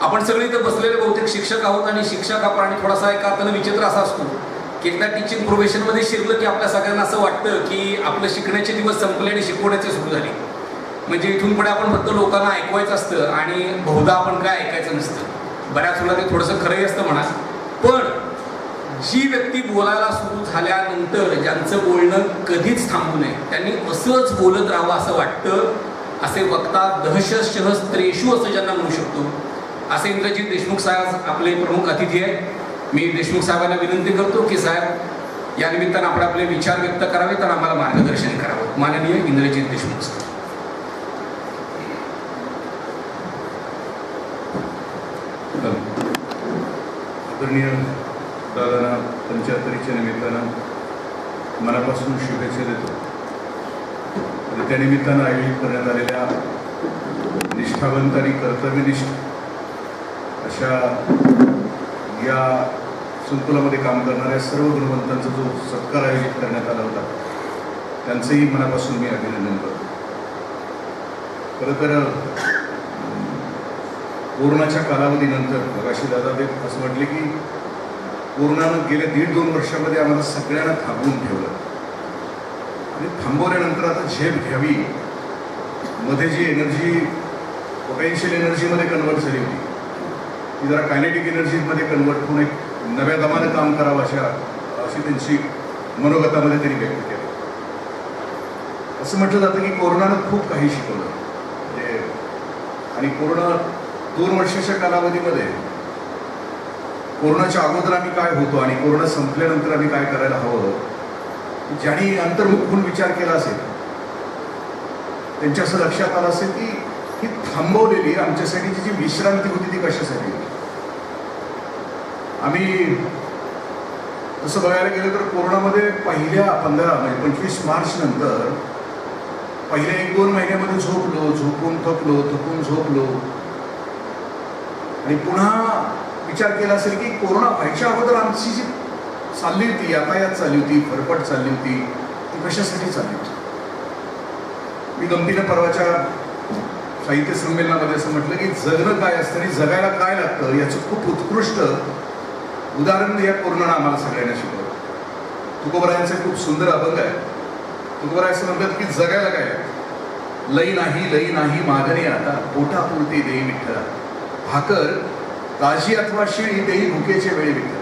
आपण सगळे इथं बसलेले बहुतेक शिक्षक आहोत आणि शिक्षक आपण आणि थोडासा एका अर्थानं विचित्र असा असतो की एकदा टीचिंग प्रोफेशनमध्ये शिरलं की आपल्या सगळ्यांना असं वाटतं की आपलं शिकण्याचे दिवस संपले आणि शिकवण्याचे सुरू झाले. म्हणजे इथून पुढे आपण फक्त लोकांना ऐकवायचं असतं आणि बहुधा आपण काय ऐकायचं नसतं. बऱ्याच वेळा ते थोडंसं खरंही असतं म्हणा. पण जी व्यक्ती बोलायला सुरू झाल्यानंतर ज्यांचं बोलणं कधीच थांबू नये, त्यांनी असंच बोलत राहावं असं वाटतं. असे वक्ता दहशतशहस्त्रेषु असं ज्यांना म्हणू शकतो, असे इंद्रजित देशमुख साहेब आपले प्रमुख अतिथी आहेत. मी देशमुख साहेबांना विनंती करतो की साहेब या निमित्तानं आपण आपले विचार व्यक्त करावेत आणि आम्हाला मार्गदर्शन करावं. माननीय इंद्रजित देशमुख साहेब. आदरणीय दादांना 75च्या निमित्तानं मनापासून शुभेच्छा देतो. आणि त्या निमित्तानं आयोजित करण्यात आलेल्या निष्ठावंत आणि कर्तव्यनिष्ठ अशा या संकुलामध्ये काम करणाऱ्या सर्व गुणवंतांचा जो सत्कार आयोजित करण्यात आला होता त्यांचंही मनापासून मी अभिनंदन करतो. खरं तर कोरोनाच्या कालावधीनंतर मगाशी दादा ते असं म्हटले की कोरोनानं गेल्या 1.5-2 वर्षामध्ये आम्हाला सगळ्यांना थांबवून ठेवलं आणि थांबवल्यानंतर आता झेप घ्यावी, मध्ये जी एनर्जी पोटेन्शियल एनर्जीमध्ये कन्वर्ट झाली होती ती जरा कायनेटिक एनर्जीमध्ये कन्वर्ट होऊन एक नव्या दमानं काम करावं अशी त्यांची मनोगतामध्ये त्यांनी व्यक्त केली. असं म्हटलं जातं की कोरोनानं खूप काही शिकवलं. म्हणजे आणि कोरोना 2 वर्षाच्या कालावधीमध्ये कोरोनाच्या अगोदर आम्ही काय होतो आणि कोरोना संपल्यानंतर आम्ही काय करायला हवं, ज्यांनी अंतर्मुख होऊन विचार केला असेल त्यांच्या असं लक्षात आलं असेल की ही थांबवलेली आमच्यासाठीची जी विश्रांती होती ती कशासाठी होती. आम्ही तसं बघायला गेलं तर कोरोनामध्ये पहिल्या 15 म्हणजे 25 मार्च नंतर पहिल्या 1-2 महिन्यामध्ये झोपून थकून झोपलो आणि पुन्हा विचार केला असेल की कोरोना व्हायच्या अगोदर आमची जी चालली होती, यातायात चालली होती, फरफट चालली होती, ती कशासाठी चालली होती. मी गमतीनं परवाच्या साहित्य संमेलनामध्ये असं म्हटलं की जगणं काय असतं आणि जगायला काय लागतं याचं खूप उत्कृष्ट उदाहरण या कोरोनानं आम्हाला सगळ्यांना शिकवलं. तुकोबरायांचे खूप सुंदर अभंग आहे. तुकोबराय असं म्हणतात की जगायला काय, लई नाही मागणे आता, पोटापुरती देई विठ्ठला, भाकर ताजी अथवा शिळी देई भुकेचे वेळी विठ्ठल.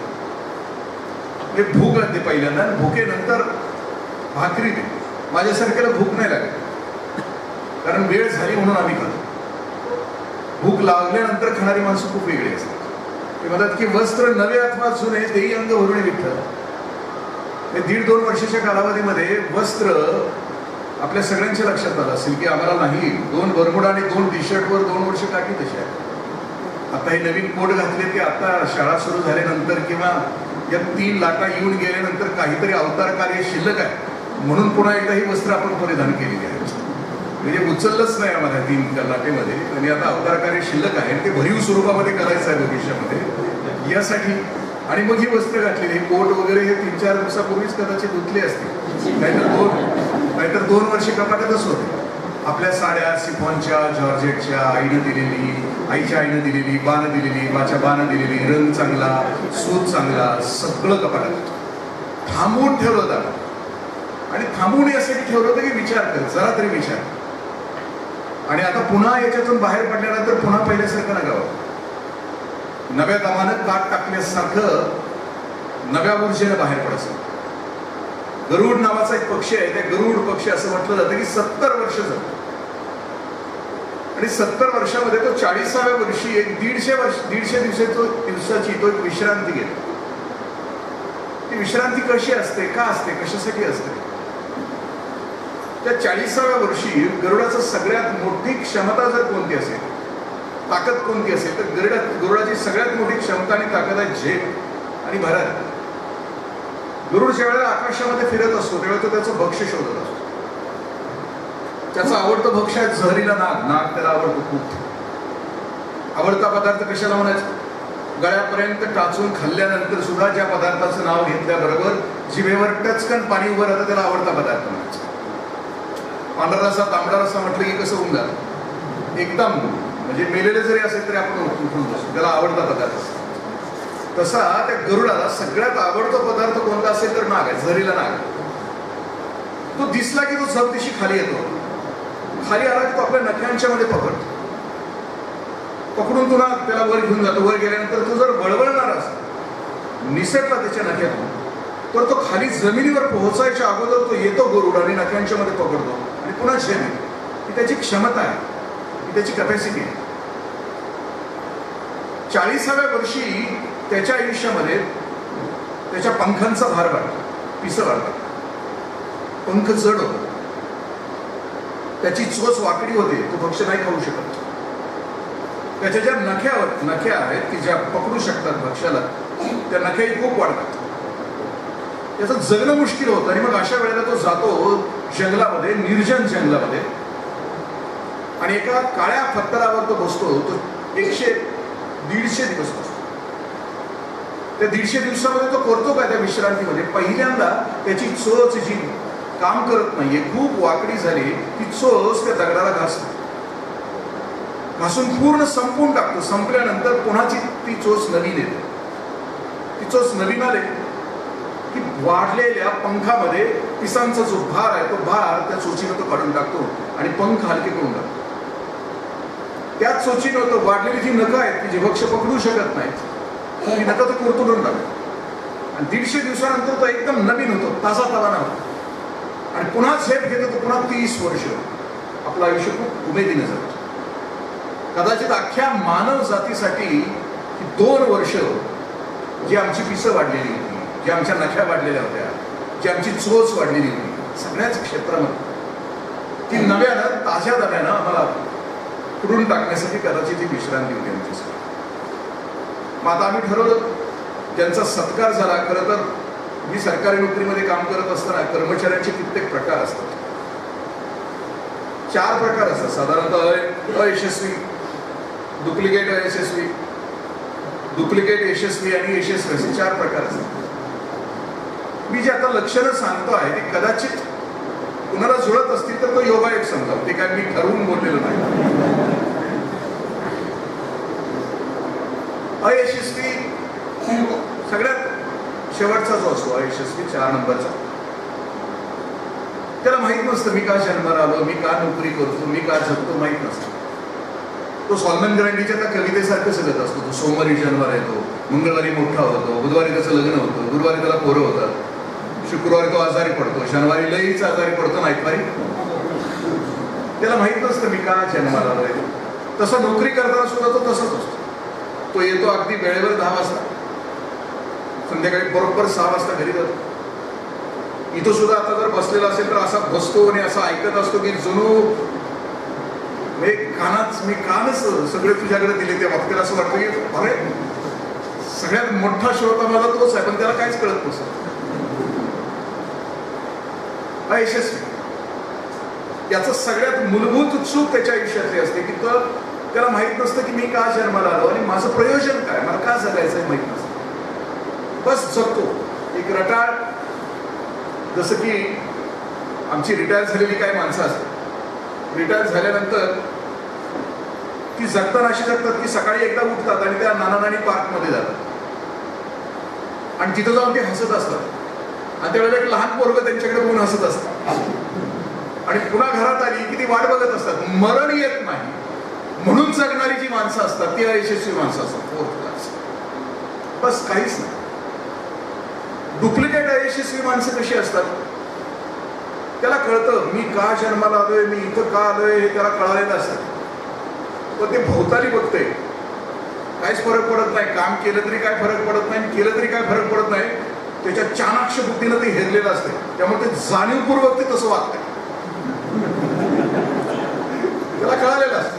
म्हणजे भूक लागते पहिल्यांदा, भुकेनंतर भाकरी दे. माझ्यासारख्याला भूक नाही लागत कारण वेळ झाली म्हणून आम्ही खातो. भूक लागल्यानंतर खाणारी माणसं खूप वेगळी असतात. ते म्हणतात की वस्त्र नवे अथवा जुने देई अंग भरून विठ्ठल. 1.5-2 वर्षाच्या कालावधीमध्ये वस्त्र आपल्या सगळ्यांच्या लक्षात आलं असेल की आम्हाला नाही 2 बरमुडा आणि 2 टी-शर्टवर 2 वर्ष काढली तशी आहे. आता हे नवीन कोट घातले ते आता शाळा सुरू झाल्यानंतर किंवा या 3 लाटा येऊन गेल्यानंतर काहीतरी अवतार कार्य शिल्लक आहे म्हणून पुन्हा एकदा ही वस्त्र आपण परिधान केलेली आहे. म्हणजे उचललंच नाही आम्हाला 3 लाटेमध्ये आणि आता अवतार कार्य शिल्लक आहे ते भरीव स्वरूपामध्ये करायचं आहे भविष्यामध्ये यासाठी. आणि मग ही वस्त्र घातलेली कोट वगैरे हे 3-4 दिवसापूर्वीच कदाचित धुतले असते, नाहीतर 2 वर्षे कपाटातच होते. आपल्या साड्या सिफॉनच्या, जॉर्जेटच्या, आईच्या आईनं दिलेली, बानं दिलेली, बाच्या बानं दिलेली, रंग चांगला, सूत चांगला, सगळं कपाटात थांबवून ठेवलं होतं. आणि थांबवून यासाठी ठेवलं होतं की विचार कर, जरा तरी विचार. आणि आता पुन्हा याच्यातून बाहेर पडल्यानंतर पुन्हा पहिल्यासारखं नगावं, नव्या दमानं काट टाकण्यासारखं नव्या ऊर्जेनं बाहेर पडायचं. गरुड नावाचा एक पक्षी आहे, त्या गरुड पक्षी असं म्हटलं जातं की 70 वर्ष जगतो आणि 70 वर्षामध्ये तो 40व्या वर्षी एक 150 दिवसाची तो एक विश्रांती घेतो. ती विश्रांती कशी असते, का असते, कशासाठी असते. त्या 40व्या वर्षी गरुडाचं सगळ्यात मोठी क्षमता जर कोणती असेल, ताकद कोणती असेल तर गरुडाची सगळ्यात मोठी क्षमता आणि ताकद आहे झेप आणि भरारी. गरुड ज्या वेळेला आकाशामध्ये फिरत असतो त्यावेळेला तो त्याचं भक्ष्य शोधत असतो. त्याचं आवडतं भक्ष्य आहे जहरीला नाग त्याला आवडतो खूप. आवडता पदार्थ कशाला म्हणायचं, गळ्यापर्यंत टाचून खाल्ल्यानंतर सुद्धा ज्या पदार्थाचं नाव घेतल्याबरोबर जिभेवर टचकन पाणी उभं राहतं त्याला आवडता पदार्थ म्हणायचं. पांढरा रस्सा तांबडा रस्सा म्हटलं की कसं होऊन जातं, एकदम म्हणजे मेलेले जरी असेल तरी आपण उठून बसतो, त्याला आवडता पदार्थ असतो. तसा त्या गरुडाला सगळ्यात आवडता पदार्थ कोणता असेल तर नाग आहे, झरीला नाग. तो दिसला की तो झपदिशी खाली येतो. खाली आला की तो आपल्या नख्यांच्या मध्ये पकडतो. पकडून तुला त्याला वर घेऊन जातो. वर गेल्यानंतर तो जर बळबळणार असेल, निसटला त्याच्या नख्यातून, तर तो खाली जमिनीवर पोहोचायच्या अगोदर तो येतो गरुड आणि नख्यांच्या मध्ये पकडतो आणि पुन्हा झेल येतो. ही त्याची क्षमता आहे, ही त्याची कॅपॅसिटी आहे. 40व्या वर्षी त्याच्या आयुष्यामध्ये त्याच्या पंखांचा भार वाढतो, पिसं वाढतात, पंख जड होतो, त्याची चोच वाकडी होते, तो भक्ष्य नाही खाऊ शकत. त्याच्या ज्या नख्या आहेत की ज्या पकडू शकतात भक्ष्याला, त्या नख्याही खूप वाढतात. त्याचं जगणं मुश्किल होतं. आणि मग अशा वेळेला तो जातो जंगलामध्ये, निर्जन जंगलामध्ये, आणि एका काळ्या पत्थरावर तो बसतो. तो 100-150 दिवस बसतो. त्या 150 दिवसामध्ये तो करतो काय त्या विश्रांतीमध्ये? पहिल्यांदा त्याची चोच जी काम करत नाहीये, खूप वाकडी झाली, ती चोच त्या दगडाला घासून पूर्ण संपून टाकतो. संपल्यानंतर पुन्हा ती चोच नवीन येते. ती चोच नवीन आले की वाढलेल्या पंखामध्ये पिसांचा जो भार आहे, तो भार त्या चोचीनं तो काढून टाकतो आणि पंख हलके करून टाकतो. त्याच चोचीनं तो वाढलेली जी नखं आहेत की जे भक्ष्य पकडू शकत नाहीत, ती नखं तो कुरतडून टाकतो. आणि 150 दिवसानंतर तो एकदम नवीन होतो, ताजा तवाना होतो. आणि पुन्हा झेप घेतो. तो पुन्हा 30 वर्ष आपलं आयुष्य खूप उमेदीने जातो. कदाचित अख्ख्या मानव जातीसाठी 2 वर्ष जी आमची पिसं वाढलेली होती, जी आमच्या नख्या वाढलेल्या होत्या, जी आमची चोच वाढलेली होती, सगळ्याच क्षेत्रामध्ये ती नव्यानं ताज्या दव्यानं आम्हाला पुरून टाकण्यासाठी कदाचित ही विश्रांती होती आमच्यासाठी. मग आता आम्ही ठरवलं, ज्यांचा सत्कार झाला. खरं तर मी सरकारी नोकरीमध्ये काम करत असताना कर्मचाऱ्यांचे कित्येक प्रकार असतात. 4 प्रकार असतात साधारणतः: अयशस्वी, डुप्लिकेट अयशस्वी, डुप्लिकेट यशस्वी आणि यशस्वी, असे 4 प्रकार असतात. मी जे आता लक्षणं सांगतो आहे ते कदाचित कुणाला जुळत असतील तर तो योगायोग समजावं. ते काय मी ठरवून बोललेलं नाही. अयशस्वी सगळ्यात शेवटचा जो असतो, अयशस्वी 4 नंबरचा, त्याला माहित नसतं मी का जन्माला आलो, मी का नोकरी करतो, मी का जगतो, माहित नसतं. तो सॉल्मन ग्रँडीच्या त्या कवितेसारखं सगळं असतो. तो सोमवारी जन्माला येतो, मंगळवारी मोठा होतो, बुधवारी त्याचं लग्न होतं, गुरुवारी त्याला पोरं होतात, शुक्रवारी तो आजारी पडतो, शनिवारी लईच आजारी पडतो, नाईटवारी त्याला माहित नसतं मी का जन्माला आलोय. तसं नोकरी करताना सुद्धा तो तसंच असतो. तो येतो अगदी वेळेवर 10 वाजता, संध्याकाळी बरोबर 6 वाजता घरी जातो. इथं सुद्धा आता जर बसलेला असेल तर असा बसतो आणि असा ऐकत असतो की जणू मी कानच सगळे तुझ्याकडे दिले. त्या वक्त्याला असं वाटतं की अरे सगळ्यात मोठा श्रोता माझा तोच आहे, पण त्याला काहीच कळत नसतं. अयशस्वी, याचं सगळ्यात मूलभूत चूक त्याच्या आयुष्यातली असते की त्याला माहित नसतं की मी का जन्माला आलो आणि माझं प्रयोजन काय, मला का जगायचंय माहित नसतं. बस जगतो एक रटाळ. जसं की आमची रिटायर झालेली काही माणसं असतात, रिटायर झाल्यानंतर ती जगताना अशी जगतात की सकाळी एकदा उठतात आणि त्या नाना नानी पार्कमध्ये जातात आणि तिथं जाऊन ते हसत असतात. आणि त्यावेळेला एक लहान पोरगं त्यांच्याकडे बघून हसत असतात आणि पुन्हा घरात आली की ती वाट बघत असतात. मरण येत नाही म्हणून जगणारी जी माणसं असतात ती अयशस्वी माणसं असतात, 4th क्लास. बस काहीच नाही. डुप्लिकेट अयशस्वी माणसं कशी असतात? त्याला कळतं मी का जन्माला आलोय, मी इथं का आलोय, हे त्याला कळालेलं असतं. पण ते भोवताली बघतंय, काहीच फरक पडत नाही. काम केलं तरी काय फरक पडत नाही, केलं तरी काय फरक पडत नाही. त्याच्या चाणाक्ष बुद्धीनं ते हेरलेलं असते. त्यामुळे ते जाणीवपूर्वक ते तसं वागतंय. त्याला कळालेलं असतं.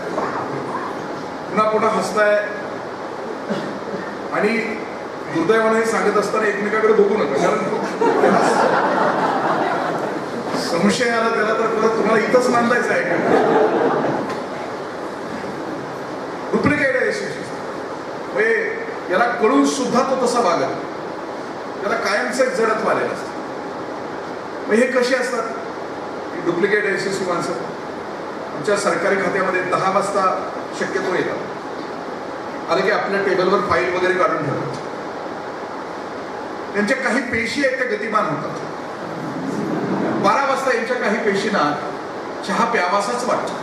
पुन्हा पुन्हा हसताय आणि दुर्दैवाने सांगत असताना एकमेकाकडे बघू नका, कारण संशय आला त्याला तर परत तुम्हाला इथंच मांडायचं आहे का? डुप्लिकेट आहे म्हणजे याला कळून सुद्धा तो तसा वागत, त्याला कायमचं एक जडत वालेलं असतं. मग हे कसे असतात डुप्लिकेट यशस्वी माणसं? आमच्या सरकारी खात्यामध्ये 10 वाजता शक्यतो येतात. आलं की आपल्या टेबलवर फाईल वगैरे काढून ठेवतात. त्यांच्या काही पेशी आहेत त्या गतिमान होतात. 12 वाजता यांच्या काही पेशींना चहा प्यावासाच वाटतो.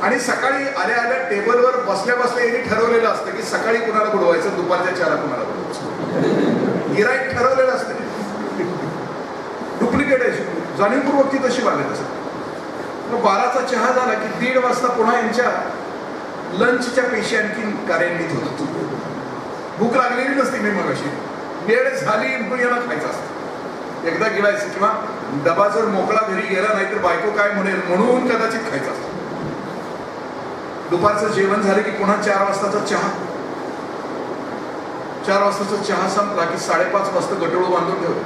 आणि सकाळी आल्या आल्या टेबलवर बसल्या बसल्या यांनी ठरवलेलं असतं की सकाळी कुणाला बुडवायचं, दुपारच्या चहाला कुणाला बुडवायचं. गिराईक ठरवलेलं असतं. डुप्लिकेट आहे, जाणीवपूर्वक ती तशी वागत असते. मग 12चा चहा झाला की 1:30 वाजता पुन्हा यांच्या लंचच्या पेशी आणखी कार्यान्वित होतात. भूक लागलेली नसते मी मगाशी, वेळ झाली म्हणून याला खायचं असतं. एकदा गिळायचं किंवा डबा जर मोकळा घरी गेला नाही तर बायको काय म्हणेल म्हणून कदाचित खायचं असतं. दुपारचं जेवण झालं की पुन्हा 4 वाजताचा चहा. 4 वाजताचा चहा संपला की 5:30 वाजता गटोळं बांधून ठेवलं.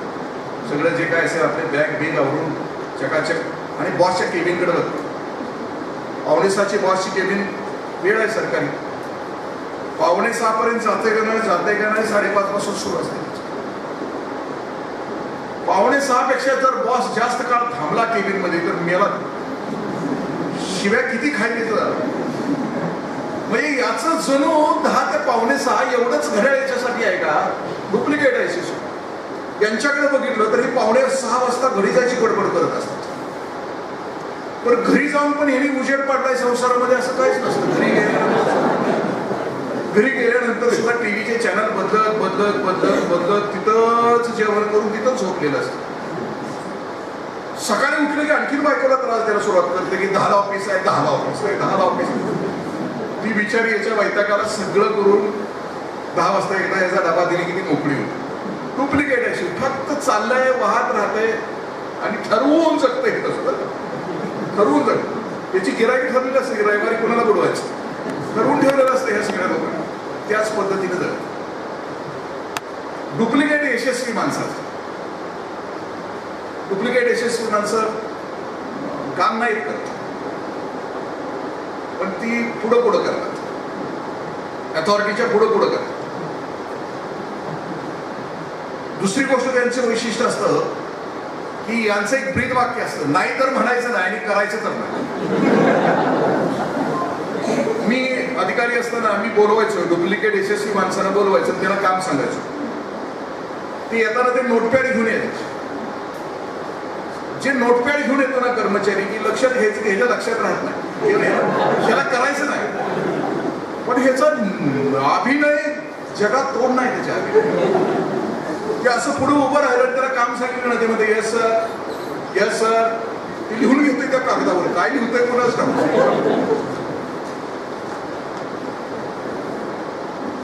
सगळं जे काय असेल आपले बॅग बिग आवरून चकाचक आणि बॉसच्या केबिनकडे बघतो. 5:45ची बॉसची केबिन वेळ आहे सरकारी. 5:45 पर्यंत जाते का नाही 5:30 पासून सुरू असते. 5:45 पेक्षा जर बॉस जास्त काळ थांबला केबिन मध्ये तर मेला. शिव्या किती खायला येतं. म्हणजे याचं जणू 10 ते 5:45 एवढंच घड्याळ याच्यासाठी आहे का? डुप्लिकेट आहे शिशू. यांच्याकडे बघितलं तर हे 5:45 वाजता घरी जायची गडबड करत असतात. पण घरी जाऊन पण यांनी उजेड पाडलाय संसारामध्ये असं काहीच नसतं. घरी गेल्यानंतर सुद्धा टीव्हीचे चॅनल बदलत तिथंच जेवण करून तिथंच झोपलेलं असतं. सकाळी उठलं की आणखीन बायकोला त्रास द्यायला सुरुवात करते की 10ला ऑफिस आहे, 10ला ऑफिस आहे, 10ला ऑफिस आहे. ती बिचारी याच्या वैतागाला सगळं करून 10 वाजता एकदा याचा डबा दिली की ती मोकळी होती. डुप्लिकेट आहे. फक्त चाललंय, वाहत राहते आणि ठरवून जगते. हे तसं ठरवून जगत. याची गिराईक ठरलेली असते की रविवारी कोणाला बुडवायचं ठरवून ठेवलेलं असतं ह्या सगळ्या लोकांना. त्याच पद्धतीने जगत. डुप्लिकेट यशस्वी माणसं. डुप्लिकेट यशस्वी माणसं काम नाहीत करत पण ती पुढं करतात. अथॉरिटीच्या पुढं करतात. दुसरी गोष्ट त्यांचं वैशिष्ट्य असतं की यांचं एक ब्रीद वाक्य असतं, नाही तर म्हणायचं नाही आणि करायचं तर नाही. मी अधिकारी असताना मी बोलवायचो डुप्लिकेट यशस्वी माणसांना बोलवायचं, त्यांना काम सांगायचो. ते येताना ते नोटपॅड घेऊन यायचे. जे नोटपॅड घेऊन येतो ना कर्मचारी की लक्षात घ्यायचं की ह्याच्या लक्षात राहत नाही, ह्याला करायचं नाही. पण ह्याचा अभिनय जगात तोड नाही. त्याच्या अभिनय की असं पुढे उभं राहिलं त्याला काम सांगितलं ना ते मध्ये येस सर ते लिहून घेतोय त्या कागदावर. काय लिहितोय कोणाच टाकतो.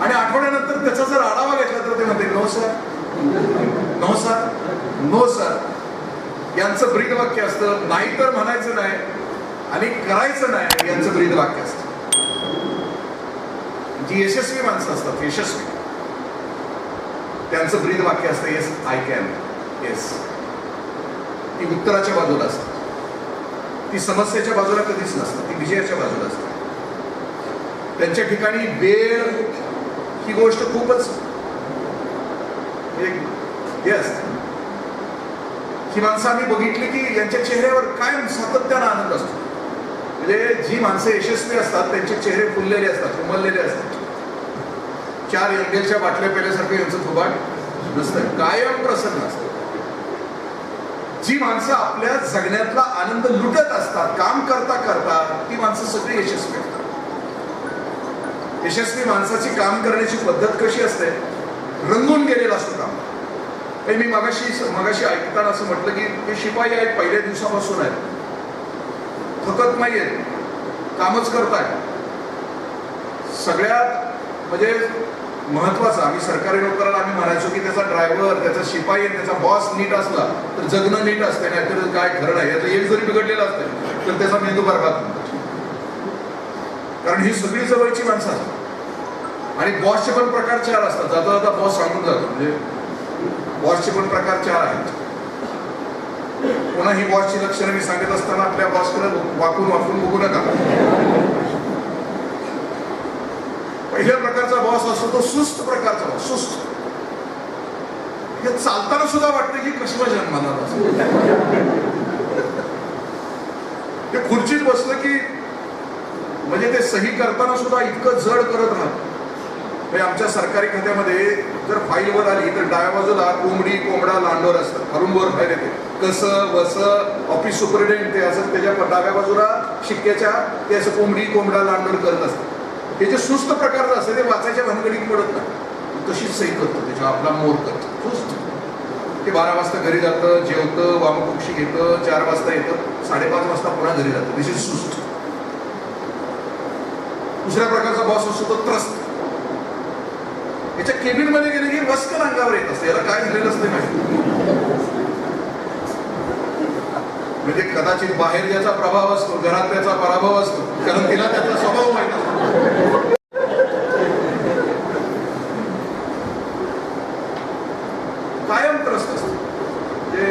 आणि आठवड्यानंतर त्याचा जर आढावा घेतला तर ते म्हणते नो सर. यांचं ब्रीद वाक्य असतं नाही तर म्हणायचं नाही आणि करायचं नाही. यांचं ब्रीद वाक्य असतं. जी यशस्वी माणसं असतात यशस्वी त्यांचं ब्रीद वाक्य असतं येस आय कॅन. येस. ती उत्तराच्या बाजूला असतात. ती समस्येच्या बाजूला कधीच नसतात. ती विजयाच्या बाजूला असतात. त्यांच्या ठिकाणी वेळ ही गोष्ट खूपच हे असते. ही माणसं आम्ही बघितली की यांच्या चेहऱ्यावर काय सातत्यानं आनंद असतो. म्हणजे जी माणसं यशस्वी असतात त्यांचे चेहरे फुललेले असतात, उमललेले असतात. 4 एंगलच्या बाटल्या पेल्यासारखं यांचं थोबाड नसतं. कायम प्रसन्न असतं. जी माणसं आपल्या जगण्यातला आनंद लुटत असतात काम करता ती माणसं सगळी यशस्वी असतात. यशस्वी माणसाची काम करण्याची पद्धत कशी असते? रंगून गेलेलं असतं काम. मी मगाशी ऐकताना असं म्हटलं की ते शिपाई आहेत, पहिल्या दिवसापासून आहेत, थकत नाहीयेत, कामच करतायत. सगळ्यात म्हणजे महत्वाचं आम्ही सरकारी नोकराला आम्ही म्हणायचो की त्याचा ड्रायव्हर, त्याचा शिपाई, त्याचा बॉस नीट असला तर जगणं नीट असते. नाही तर काय खरं नाही. याचं एक जरी बिघडलेलं असतं तर त्याचा मेंदू बरबाद होतो. कारण ही सगळी जवळची माणसं असतात. आणि बॉसचे पण प्रकार 4 असतात. जाता जाता बॉस सांगून जातो. म्हणजे बॉसचे पण प्रकार 4 आहेत. पुन्हा ही बॉसची लक्षणं मी सांगत असताना आपल्या बॉसकडे वाकून बघू नका. पहिल्या प्रकारचा बॉस असतो तो सुस्त प्रकारचा बॉस. सुस्त. हे चालताना सुद्धा वाटतं की कसला जन्माला ते खुर्चीत बसलं की म्हणजे ते सही करताना सुद्धा इतकं जड करत राहत. म्हणजे आमच्या सरकारी खात्यामध्ये जर फाईलवर आली तर डाव्या बाजूला कोंबडी कोंबडा लांडोर असतात, हरून वर फाईल येते, कसं वसं ऑफिस सुपरिटेंडेंट ते असं त्याच्या डाव्या बाजूला शिक्क्याच्या ते असं कोंबडी कोंबडा लांडोर करत असतात. हे जे सुस्त प्रकारचं असतं ते वाचायच्या भानगडीत पडत नाही, तशीच सही करतो त्याच्या आपला मोर करतो सुस्त. ते 12 वाजता घरी जातं, जेवतं, वामकुक्षी घेतं, 4 वाजता येतं, 5:30 वाजता पुन्हा घरी जातं. दिस इज सुस्त. दुसऱ्या प्रकारचा बॉस असतो तो त्रस्त. याच्या केबिन मध्ये गेले की वस्कन अंगावर येत असते, याला काय झालेलं असते माहिती. म्हणजे कदाचित बाहेर ज्याचा प्रभाव असतो घरात त्याचा पराभव असतो, कारण तिला त्याचा स्वभाव माहित असतो. कायम त्रस्त असतो. म्हणजे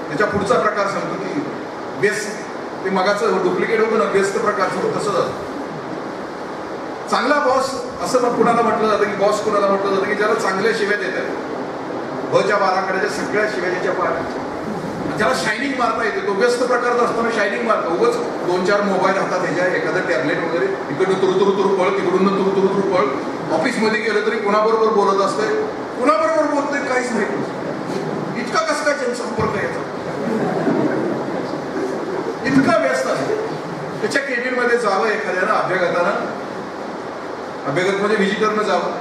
त्याच्या पुढचा प्रकार सांगतो की व्यस्त. ते मगाचं डुप्लिकेट होतं ना, व्यस्त प्रकारचं तसंच असतं. चांगला बॉस असं मग कुणाला म्हटलं जातं की बॉस कुणाला म्हटलं जातं की ज्याला चांगल्या शिव्या देतात, बच्या 12 सगळ्या शिव्या ज्याच्या पाहतात, ज्याला शायनिंग मारता येते. तो व्यस्त प्रकारचा असताना शायनिंग मारतो. उगाच 2-4 मोबाईल हातात ह्याच्या, एखादं टॅबलेट वगैरे, इकडनं तुरु पळ, तिकडून तुरु पळ. ऑफिसमध्ये गेलं तरी कुणाबरोबर बोलत असतंय, कुणाबरोबर बोलतोय काहीच माहिती नाही. इतका कस काय जनसंपर्क याचा, इतका व्यस्त आहे. त्याच्या केबिन मध्ये जावं एखाद्यानं अभ्यागतानं, अभ्यागत म्हणजे व्हिजिटरनं जावं,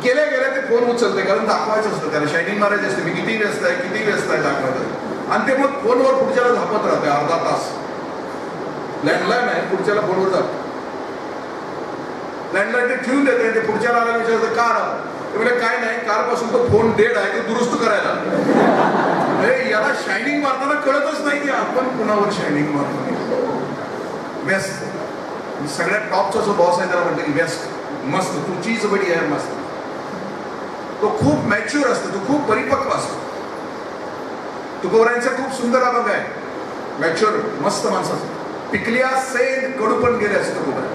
गेल्या गेल्या ते फोन उचलते, कारण दाखवायचं असतं त्याला, शायनिंग मारायची असते, मी किती व्यस्त आहे दाखवायचं. आणि ते मग फोनवर पुढच्याला झापत राहते अर्धा तास. लँडलाईन आहे, पुढच्याला फोनवर जात, लँडलाईन ते ठेवून देते. ते पुढच्याला आला विचारतं कार आलं, ते म्हणजे काय नाही, कारपासून तो फोन डेड आहे, ते दुरुस्त करायला. याला शायनिंग मारताना कळतच नाही की आपण कुणावर शायनिंग मारतो. व्यस्त. सगळ्यात टॉपचा जो बॉस आहे त्याला म्हणतो की व्यस्त, मस्त, तू चीज बडी आहे, मस्त. तो खूप मॅच्युअर असतो, तो खूप परिपक्व असतो. तुकोबरायांचा खूप सुंदर अभंग आहे, मॅच्युअर मस्त माणसाचा. पिकल्या सेन कडू पण गेले असतो तुकोबराय.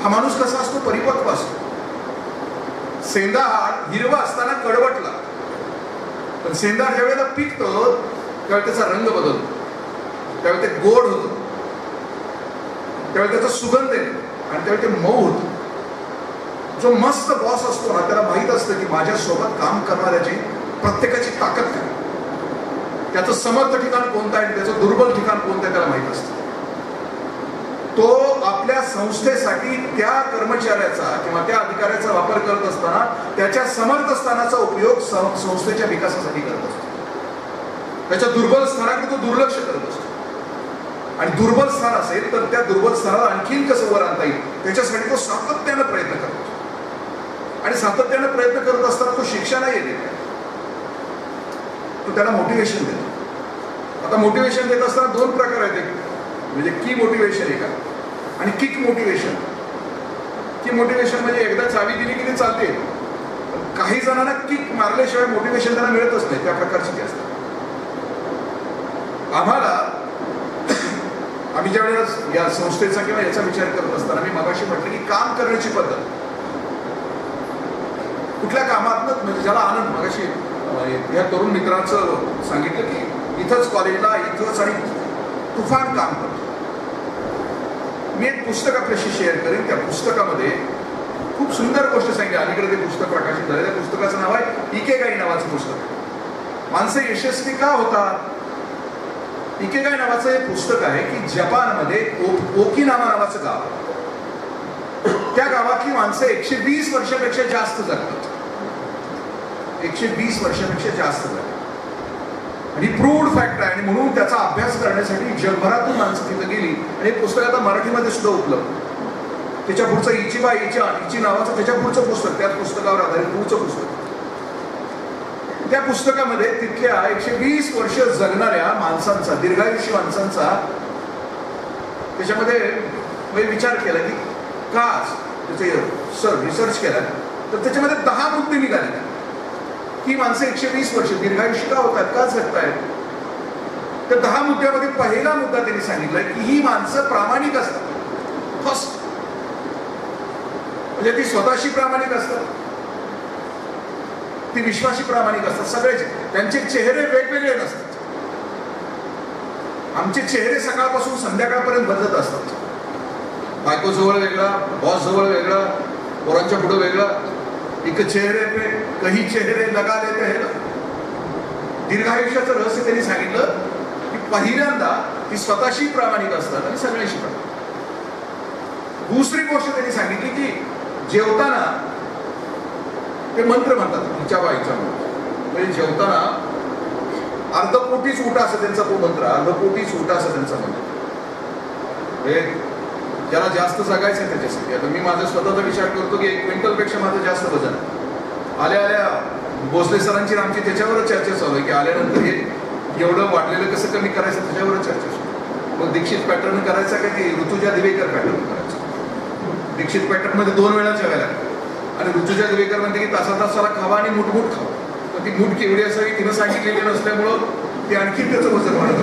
हा माणूस कसा असतो, परिपक्व असतो. सेंदा हिरवा असताना कडवटला, पण सेंदा ज्या वेळेला पिकतो त्यावेळी त्याचा रंग बदलतो, त्यावेळी ते गोड होतं, त्यावेळी त्याचा सुगंध येतो, आणि त्यावेळी ते मऊ होतं. जो मस्त बॉस असतो ना त्याला माहित असतं की माझ्यासोबत काम करणाऱ्याची प्रत्येकाची ताकद काय, त्याचं समर्थ ठिकाण कोणतं आहे, त्याचं दुर्बल ठिकाण कोणतं आहे त्याला माहित असतं. तो आपल्या संस्थेसाठी त्या कर्मचाऱ्याचा किंवा त्या अधिकाऱ्याचा वापर करत असताना त्याच्या समर्थ स्थानाचा उपयोग संस्थेच्या विकासासाठी करत असतो. त्याच्या दुर्बल स्थानाकडे तो दुर्लक्ष करत असतो, आणि दुर्बल स्थान असेल तर त्या दुर्बल स्थानाला आणखीन कसं वर आणता येईल त्याच्यासाठी तो सातत्यानं प्रयत्न करतो. आणि सातत्यानं प्रयत्न करत असताना तो शिक्षा नाही देत, तो त्याला मोटिवेशन देतो. आता मोटिवेशन देत असताना 2 प्रकार आहेत, म्हणजे की मोटिवेशन आहे का, आणि किक मोटिवेशन. की मोटिवेशन म्हणजे एकदा चावी दिली की ती चालते, काही जणांना किक मारल्याशिवाय मोटिवेशन त्यांना मिळतच नाही, त्या प्रकारची ती असते. आम्ही ज्या वेळेस या संस्थेचा किंवा याचा विचार करत असताना मी मगाशी म्हटलं की काम करण्याची पद्धत, कुठल्या कामात म्हणजे ज्याला आनंद. मगाशी या तरुण मित्राचं सांगितलं की इथंच कॉलेजला इथंच आणि तुफान काम करतो. मी एक पुस्तक आपल्याशी शेअर करेन. त्या पुस्तकामध्ये खूप सुंदर गोष्ट सांगितली. अलीकडे ते पुस्तक प्रकाशित झालं. त्या पुस्तकाचं नाव आहे इकेगाई नावाचं पुस्तक. माणसं यशस्वी का होतात. इकेगाई नावाचं हे पुस्तक आहे की जपानमध्ये ओकिनावा नावाचं गाव, त्या गावातली माणसं 120 वर्षापेक्षा जास्त जगतात. 120 वर्षापेक्षा जास्त जगतात, आणि प्रूव्ड फॅक्ट आहे. आणि म्हणून त्याचा अभ्यास करण्यासाठी जगभरातून माणसं तिथं गेली. आणि हे पुस्तक आता मराठीमध्ये सुद्धा उपलब्ध. त्याच्या पुढचं इचिबा इची नावाचं त्याच्या पुढचं पुस्तक, त्याच पुस्तकावर आधारित पुढचं पुस्तक. त्या पुस्तकामध्ये तिथल्या 120 वर्ष जगणाऱ्या माणसांचा, दीर्घायुष्य माणसांचा त्याच्यामध्ये विचार केला की का त्याचे रिसर्च केला, तर त्याच्यामध्ये 10 मुद्दे निघाले की माणसं 120 वर्ष दीर्घायुष्य का होतात, का जगतायत. त्या 10 मुद्द्यामध्ये पहिला मुद्दा त्यांनी सांगितलाय की ही माणसं प्रामाणिक असतात. फर्स्ट म्हणजे ती स्वतःशी प्रामाणिक असतात, ती विश्वासी प्रामाणिक असतात. सगळेच त्यांचे चेहरे वेगवेगळे नसतात. आमचे चेहरे सकाळपासून संध्याकाळपर्यंत बदलत असतात. बायको जवळ वेगळा, बॉस जवळ वेगळा, पोरांच्या पुढे वेगळा. एक चेहरे पे कही चेहरे लगा लेते हैं ना. दीर्घायुष्याचं रहस्य त्यांनी सांगितलं की पहिल्यांदा ती स्वतःशी प्रामाणिक असतात आणि सगळ्यांशी प्रामाणिक. दुसरी गोष्ट त्यांनी सांगितली की जेवताना ते मंत्र म्हणतात तिच्या बाईच्या म्हणजे जेवताना अर्धपोटीच उठा असं त्यांचा तो मंत्र, अर्धपोटीच उठा असं त्यांचा मंत्र. ज्याला जास्त जगायचं आहे त्याच्यासाठी. आता मी माझा स्वतःचा विचार करतो की 1 क्विंटलपेक्षा माझं जास्त वजन आहे. आल्या आल्या भोसले सरांची आमची त्याच्यावरच चर्चा चालू आहे की आल्यानंतर हे एवढं वाढलेलं कसं कमी करायचं त्याच्यावरच चर्चा सुरू. मग दीक्षित पॅटर्न करायचा का ती ऋतुजा दिवेकर पॅटर्न करायचं. दीक्षित पॅटर्नमध्ये 2 वेळा जेवायला आणि ऋतुजा दिवेकर म्हणते की तासाला खावा आणि मुठमुठ खावा. पण ती मूठ केवढी असावी तिनं सांगितलेली नसल्यामुळं ते आणखी त्याचं वजन वाढत.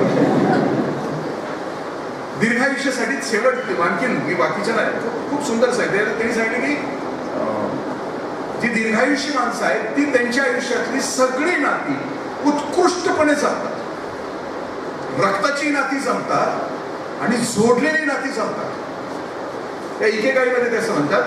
दीर्घायुष्यासाठी शेवट आणखीन मी बाकीच्या नाही खूप सुंदर सांगितलं. त्यांनी सांगितलं की जी दीर्घायुष्य माणसं आहेत ती त्यांच्या आयुष्यातली सगळी नाती उत्कृष्टपणे जमतात. रक्ताची नाती जमतात आणि जोडलेली नाती जमतात. या इकेगाईमध्ये ते असं म्हणतात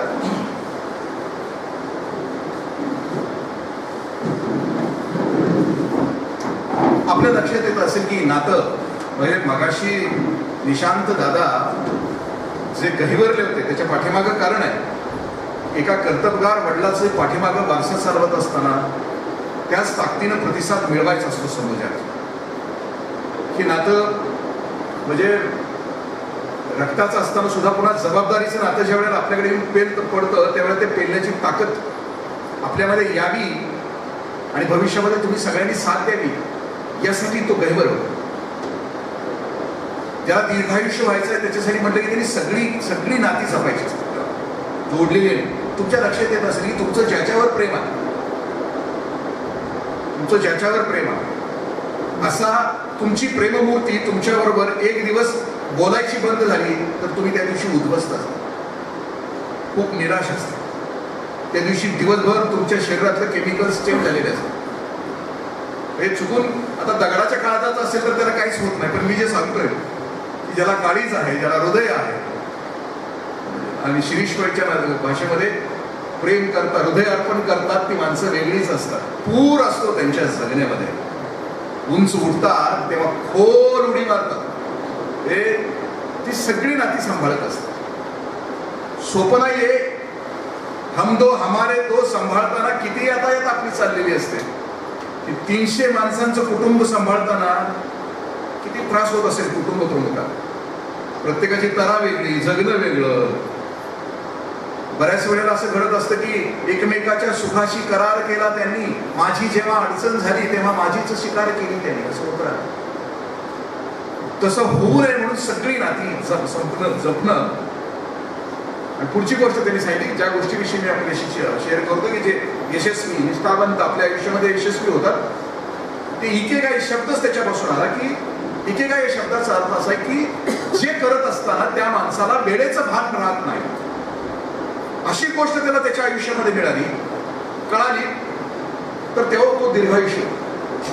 आपल्या लक्षात येत असेल की नातं म्हणजे मगाशी निशांत दादा जे गहिवरले होते त्याच्या पाठीमागं कारण आहे. एका कर्तबगार वडिलाचे पाठीमागं वारसा चालवत असताना त्याच ताकदीनं प्रतिसाद मिळवायचा असतो समाजात. की नातं म्हणजे रक्ताचं असताना सुद्धा पुन्हा जबाबदारीचं नातं ज्या वेळेला आपल्याकडे येऊन पेल पडतं त्यावेळेला ते पेलण्याची ताकद आपल्यामध्ये यावी आणि भविष्यामध्ये तुम्ही सगळ्यांनी साथ द्यावी यासाठी तो गहिवर होता. ज्याला दीर्घायुष्य व्हायचं आहे त्याच्यासाठी म्हटलं की त्यांनी सगळी नाती जपायची असतात जोडलेली. तुमच्या लक्षात येत असेल की तुमचं ज्याच्यावर प्रेम आहे असा तुमची प्रेममूर्ती तुमच्याबरोबर एक दिवस बोलायची बंद झाली तर तुम्ही त्या दिवशी उद्ध्वस्त असता, खूप निराश असता. त्या दिवशी दिवसभर तुमच्या शरीरातलं केमिकल्स चेंज झालेले असतात. हे चुकून आता दगडाच्या काळजात असेल तर त्याला काहीच होत नाही. पण मी जे सांगतोय की ज्याला काळीज आहे, ज्याला हृदय आहे आणि शिरीषबाईच्या भाषेमध्ये प्रेम करतात, हृदय अर्पण करतात ती माणसं वेगळीच असतात. पूर असतो त्यांच्या जगण्यामध्ये. उंच उठतात तेव्हा खोल उडी मारतात. ती सगळी नाती सांभाळत असतात. सोपं नाहीये. हम दो हमारे दो सांभाळताना किती यातायात आपली चाललेली असते. 300 माणसांचं कुटुंब सांभाळताना किती त्रास होत असेल कुटुंब प्रमुखाला. प्रत्येकाची तरा वेगळी, जगणं वेगळं. बऱ्याच वेळेला असं घडत असतं की एकमेकाच्या सुखाशी करार केला त्यांनी, माझी जेव्हा अडचण झाली तेव्हा माझीच शिकार केली त्यांनी, असं होत राहतं. तसं होऊ नये म्हणून सगळी नाती जपणं. आणि पुढची गोष्ट त्यांनी सांगितली ज्या गोष्टीविषयी मी आपल्याशी शेअर करतो की जे यशस्वी निष्ठावंत आपल्या आयुष्यामध्ये यशस्वी होतात ते इकेगाई शब्दच त्याच्यापासून आला. की इकेगाई या शब्दाचा अर्थ असा आहे की जे करत असताना त्या माणसाला वेळेचं भान राहत नाही. अशी गोष्ट त्याला त्याच्या आयुष्यामध्ये मिळाली, कळाली तर तेव्हा तो दीर्घायुष्य.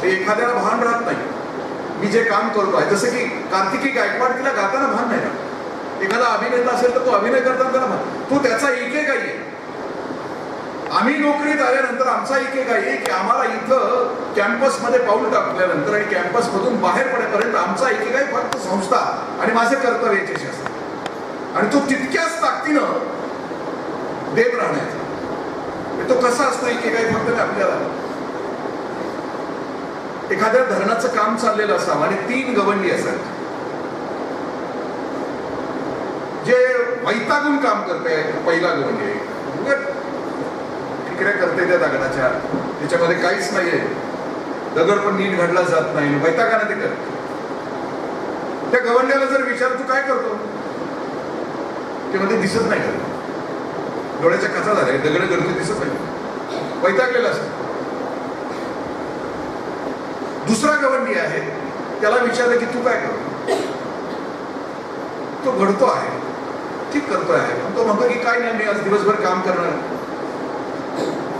एखाद्याला भान राहत नाही मी जे काम करतो आहे. जसं की कार्तिकी गायकवाड तिला गाताना भान नाही राहत. एखादा अभिनेता असेल तर तो अभिनय करताना त्याला तो त्याचा इकेगाई आहे. आम्ही नोकरीत आल्यानंतर आमचा इकेगाई आहे की आम्हाला इथं कॅम्पसमध्ये पाऊल टाकल्यानंतर आणि कॅम्पस मधून बाहेर पडेपर्यंत आमचा इकेगाई फक्त संस्था आणि माझे कर्तव्य याच्याशी असतं. आणि तो तितक्याच ताकदीनं देत राहण्याचा. तो कसा असतो इकेगाई फक्त आपल्याला एखाद्या धरणाचं काम चाललेलं असावं आणि 3 गवंडी असायची जे वैतागून काम करते. पहिला गवंडी ठिकऱ्या करते त्या दगडाच्या, त्याच्यामध्ये काहीच नाहीये, दगड पण नीट घडला जात नाही, वैतागाने ते करते. त्या गवंड्याला जर विचार तू काय करतो ते मध्ये दिसत नाही का, डोळ्याच्या कथा झाल्या, दगड गर्दी दिसत नाही, वैतागलेला असतो. दुसरा गवंडी आहे त्याला विचारलं की तू काय करतो, तो घडतो आहे, ठीक करतोय आहे, पण तो म्हणतो की काय नाही मी आज दिवसभर काम करणार,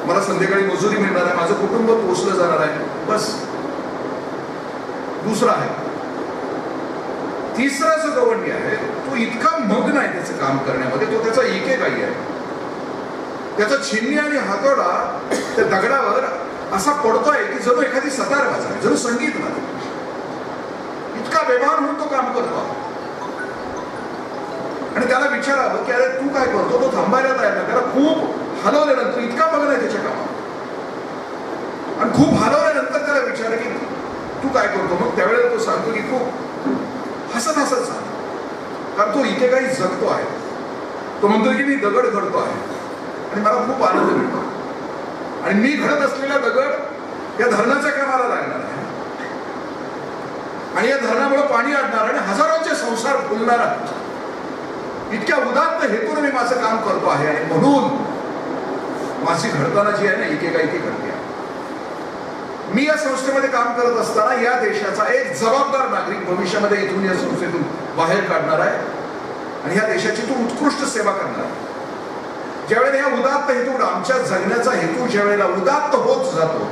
मला संध्याकाळी मजुरी मिळणार आहे, माझं कुटुंब पोचलं जाणार आहे, बस. दुसरा आहे तिसरा जो गवंडी आहे तो इतका मग्न आहे त्याचं काम करण्यामध्ये, तो त्याचा एकेकाई आहे. त्याचा छिन्नी आणि हातोडा त्या दगडावर असा पडतोय की जणू एखादी सतार वाजवाय, जणू संगीत वाजवाय. इतका बेभान होऊन तो काम करतो. आणि त्याला विचारावं की अरे तू काय करतो, तो थांबायला तयार नाही. त्याला खूप हलवल्यानंतर इतका मग्न आहे त्याच्या कामात, आणि खूप हलवल्यानंतर त्याला विचार की तू काय करतो. मग त्यावेळेला तो सांगतो की खूप हसत हसत सांगतो, कारण तो इथे काही जगतो आहे. तो म्हणतो की मी दगड घडतो आहे आणि मला खूप आनंद मिळतो, आणि मी घडत असलेला दगड या धरणाच्या कामाला लागणार आहे, आणि या धरणामुळे पाणी अडणार आणि हजारोंचे संसार फुलणार आहेत. इतक्या उदात्त हेतून मी माझं काम करतो आहे, आणि म्हणून माझी घडताना जी आहे ना एकेकाई ती घडते. मी या संस्थेमध्ये काम करत असताना या देशाचा एक जबाबदार नागरिक भविष्यामध्ये इथून या संस्थेतून बाहेर काढणार आहे, आणि ह्या देशाची तो उत्कृष्ट सेवा करणार आहे. ज्यावेळेला या उदात्त हेतू, आमच्या जगण्याचा हेतू ज्यावेळेला उदात्त होत जातो,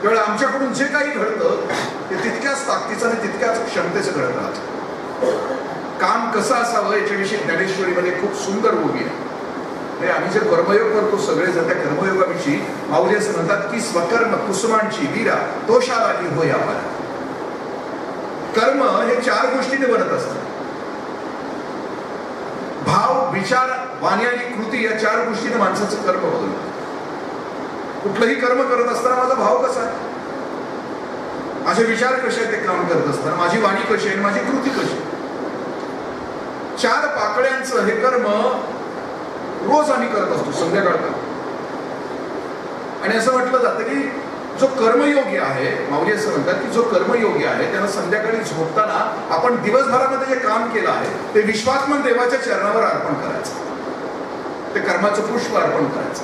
त्यावेळेला आमच्याकडून जे काही घडतं ते तितक्याच ताकदीचं आणि तितक्याच क्षमतेचं घडत राहतं. काम कसं असावं याच्याविषयी ज्ञानेश्वरीमध्ये खूप सुंदर उभी आहे. आम्ही जे कर्मयोग करतो सगळेजण, त्या कर्मयोगाविषयी माऊली असं म्हणतात की स्वकर्म कुसुमांची वीरा तोषालाही होय आपण. कर्म हे 4 गोष्टीने बनत असतात. भाव, विचार, वाणी आणि कृती या 4 गोष्टीने माणसाचं कर्म बदलतं. कुठलंही कर्म करत असताना माझा भाव कसा आहे, माझे विचार कसे आहेत ते काम करत असताना, माझी वाणी कशी आहे, माझी कृती कशी. 4 पाकळ्यांचं हे कर्म रोज आम्ही करत असतो संध्याकाळपर्यंत. आणि असं म्हटलं जातं की जो कर्मयोगी आहे, माऊली असं म्हणतात की जो कर्मयोगी आहे त्याला संध्याकाळी झोपताना आपण दिवसभरामध्ये जे काम केलं आहे ते विश्वात्मक देवाच्या चरणावर अर्पण करायचं, ते कर्माचं पुष्प अर्पण करायचं.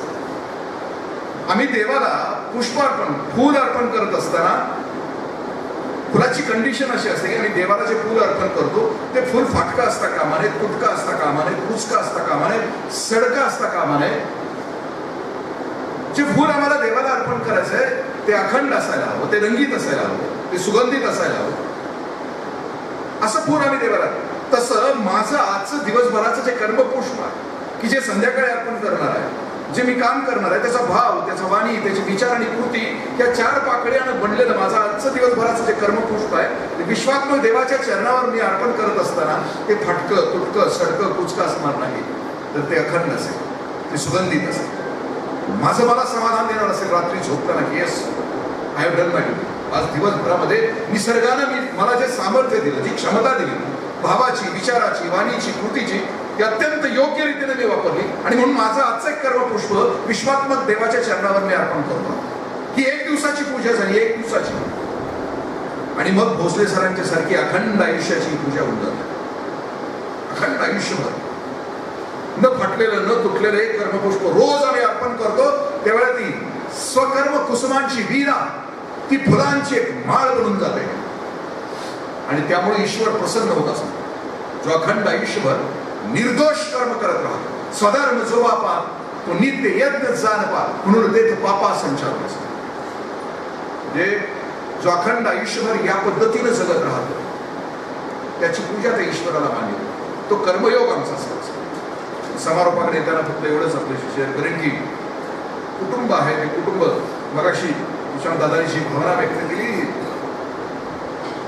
आम्ही देवाला पुष्प अर्पण, फूल अर्पण करत असताना फुलाची कंडिशन अशी असते की आम्ही देवाला जे फूल अर्पण करतो ते फूल फाटका असता कामा नये, तुटका असता कामा नये, कुचका असता कामा नये, सडका असता कामा नये. जे फूल आम्हाला देवाला अर्पण करायचं आहे ते अखंड असायला हवं, ते रंगीत असायला हवं, ते सुगंधित असायला हवं. असं फूल आम्ही देवाला. तसं माझं आजचं दिवसभराचं जे कर्मपुष्प आहे की जे संध्याकाळी अर्पण करणार आहे, जे मी काम करणार आहे, त्याचा भाव, त्याचा वाणी, त्याचे विचार आणि कृती या 4 पाकळ्यानं बनलेलं माझं आजचं दिवसभराचं जे कर्मपुष्प आहे ते विश्वात्मक देवाच्या चरणावर मी अर्पण करत असताना ते फाटकं, तुटकं, सडकं, कुचकं असणार नाही, तर ते अखंड असेल, ते सुगंधित असेल, माझं मला समाधान देणार असेल. रात्री झोपताना की yes I have done my duty. आज दिवसभरामध्ये निसर्गानं मला जे सामर्थ्य दिलं, जी क्षमता दिली, भावाची, विचाराची, वाणीची, कृतीची, ती अत्यंत योग्य रीतीने मी वापरली, आणि म्हणून माझं आजचं एक कर्मपुष्प विश्वात्मक देवाच्या चरणावर मी अर्पण करतो. ही 1 दिवसाची पूजा झाली, 1 दिवसाची. आणि मग भोसले सरांच्या सारखी अखंड आयुष्याची पूजा होऊन जाते. अखंड आयुष्यभर न फाटलेलं, न तुटलेलं एक कर्मपुष्प रोज आम्ही अर्पण करतो. त्यावेळेला ती स्वकर्म कुसुमांची वीरा, ती फुलांची एक माळ बनून जाते, आणि त्यामुळे ईश्वर प्रसन्न होत असतो. जो अखंड आयुष्यभर निर्दोष कर्म करत राहतो, स्वधर्म जो बापा तो नित्य यज्ञ जाणपा म्हणून देत पापा संचार. म्हणजे जो अखंड आयुष्यभर या पद्धतीने जगत राहतो त्याची पूजा त्या ईश्वराला मानली. तो कर्मयोग आमचा असतो. समारोपाकडे येताना फक्त एवढंच आपल्याशी शेअर करेन की कुटुंब आहे, ते कुटुंब मगाशी विशाल दादांची भावना व्यक्त केली.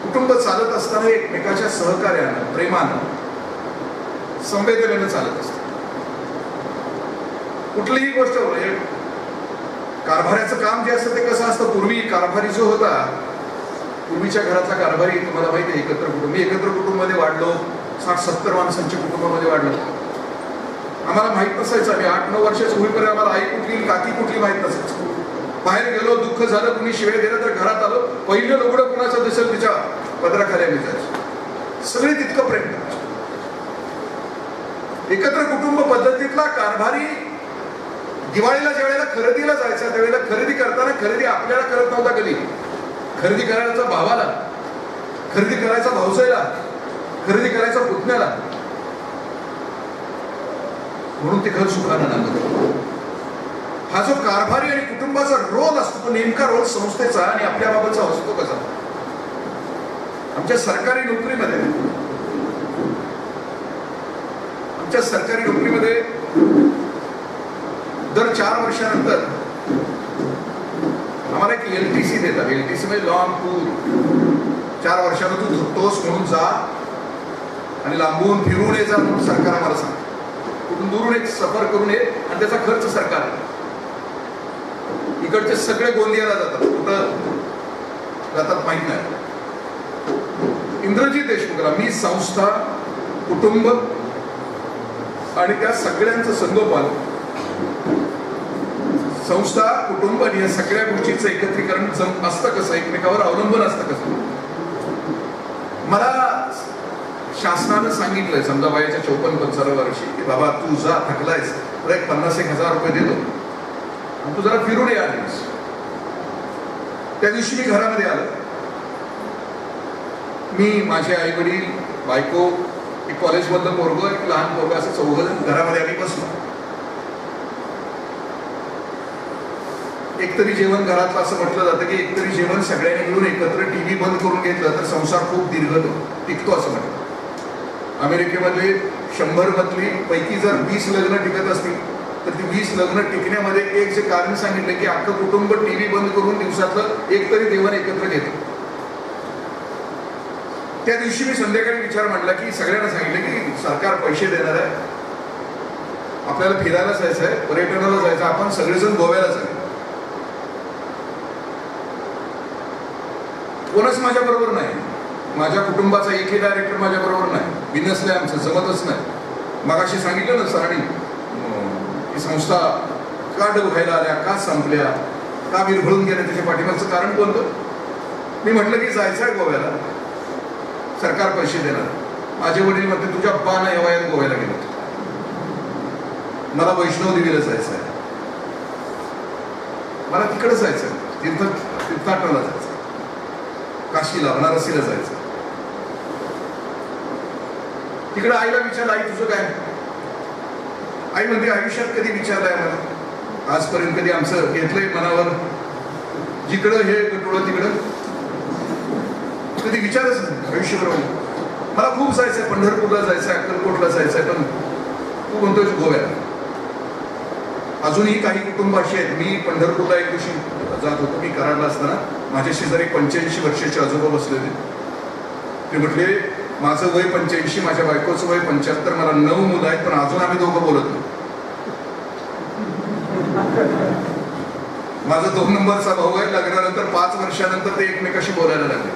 कुटुंब चालत असताना एकमेकाच्या सहकार्यानं, प्रेमानं, संवेदनेनं चालत असतं. कुठलीही गोष्ट म्हणजे कारभाराचं काम जे असतं ते कसं असतं, पूर्वी कारभारी जो होता, पूर्वीच्या घरातला कारभारी तुम्हाला माहिती आहे, एकत्र कुटुंब. मी एकत्र कुटुंबामध्ये वाढलो, 60-70 माणसांच्या कुटुंबामध्ये वाढलो. आम्हाला माहित नसायचं, आम्ही 8-9 वर्षाचं होईपर्यंत आम्हाला आई कुठली, काकी कुठली माहित नसायचं. बाहेर गेलो, दुःख झालं, कुणी शिवाय दिलं तर घरात आलो, पहिलं लुगडं कुणाचं दिसेल तिच्या पदराखाली आम्ही जायचं. सगळे तितकं प्रेम करायचं. एकत्र कुटुंब पद्धतीतला कारभारी दिवाळीला ज्या वेळेला खरेदीला जायचा त्यावेळेला खरेदी करताना खरेदी आपल्याला करत नव्हता कधी. खरेदी करायचा भावाला, खरेदी करायचा भाऊसाईला, खरेदी करायचा पुतण्याला, म्हणून ते घर सुखानं लागत. हा जो कारभारी आणि कुटुंबाचा रोल असतो तो नेमका रोल संस्थेचा आणि आपल्या बाबतचा असतो कसा. आमच्या सरकारी नोकरीमध्ये आमच्या सरकारी नोकरीमध्ये दर 4 वर्षानंतर आम्हाला एक LTC देतात. LTC म्हणजे लॉंग टूर. 4 वर्षानं तू धुतोस म्हणून जा आणि लांबून फिरून ये जा म्हणून सरकार आम्हाला सांगतं. कुठून दुरून एक सफर करून ये आणि त्याचा खर्च सरकार. इकडचे सगळे गोंदियाला जातात. कुठं जातात माहित नाही. इंद्रजीत देशमुखला मी संस्था, कुटुंब आणि त्या सगळ्यांचं संगोपन, संस्था, कुटुंब आणि या सगळ्या गोष्टींचं एकत्रीकरण असतं कसं, एकमेकावर अवलंबून असतं कसं. मला शासनानं सांगितलंय समजा वयाच्या 54-55 वर्षी की बाबा तू जा, थकलायस, तुला एक 50,000 रुपये देतो आणि तू जरा फिरून ये आलीस. त्या दिवशी मी घरामध्ये आलो. मी, माझे आई वडील, बायको, एक कॉलेजमधलं पोरगं, एक लहान पोरगं, असं 4 जण घरामध्ये आम्ही बसलो. एकतरी जेवण घरातलं असं म्हटलं जातं की एकतरी जेवण सगळ्यांनी मिळून एकत्र टीव्ही बंद करून घेतलं तर संसार खूप दीर्घ टिकतो असं म्हणतात. अमेरिकेमध्ये 100 मधली पैकी जर 20 लग्न टिकत असतील तर ती 20 लग्न टिकण्यामध्ये एक जे कारण सांगितलं की अख्खं कुटुंब टीव्ही बंद करून दिवसातलं एकतरी जेवण एकत्र घेतं. त्या दिवशी मी संध्याकाळी विचार मांडला की सगळ्यांना सांगितलं की सरकार पैसे देणार आहे, आपल्याला फिरायला जायचं आहे, पर्यटनाला जायचं, आपण सगळेजण गोव्याला जाऊ. कोणच माझ्या बरोबर नाही. माझ्या कुटुंबाचा एकही डायरेक्टर माझ्या बरोबर नाही. बिनसलंय, आमचं जमतच नाही. मगाशी सांगितलं ना सरांनी की संस्था का डबघायला आल्या, का संपल्या, का विरघळून गेल्या, त्याच्या पाठीमागचं कारण कोणतं. मी म्हटलं की जायचं आहे गोव्याला, सरकार पैसे देणार. माझे वडील म्हणते तुझ्या बाना या वयात गोव्याला गेलो, मला वैष्णवदेवीला जायचं आहे, मला तिकडे जायचं आहे, तीर्थाटनाला जायचं, काशीला, बनारसीला जायचं. तिकडे आईला विचारलं, आई तुझं काय. आई म्हणते आयुष्यात कधी विचारलंय मला आजपर्यंत, कधी आमचं घेतलंय मनावर, जिकडं हे गटोळं तिकडं कधी विचारच नाही आयुष्यभर. मला खूप जायचंय, पंढरपूरला जायचंय, अक्कलकोटला जायचंय, पण तू म्हणतोय गोव्याला. अजूनही काही कुटुंब अशी आहेत. मी पंढरपूरला एक दिवशी जात होतो, मी कराडला असताना माझ्या शेजारी 85 वर्षाचे आजोबा बसलेले. ते म्हटले माझं वय 85, माझ्या बायकोचं वय 75, मला 9 मुलं आहेत, पण अजून आम्ही दोघं बोलत नाही. माझा 2 नंबरचा भाऊ आहे, लग्नानंतर 5 वर्षानंतर ते एकमेकाशी बोलायला लागले.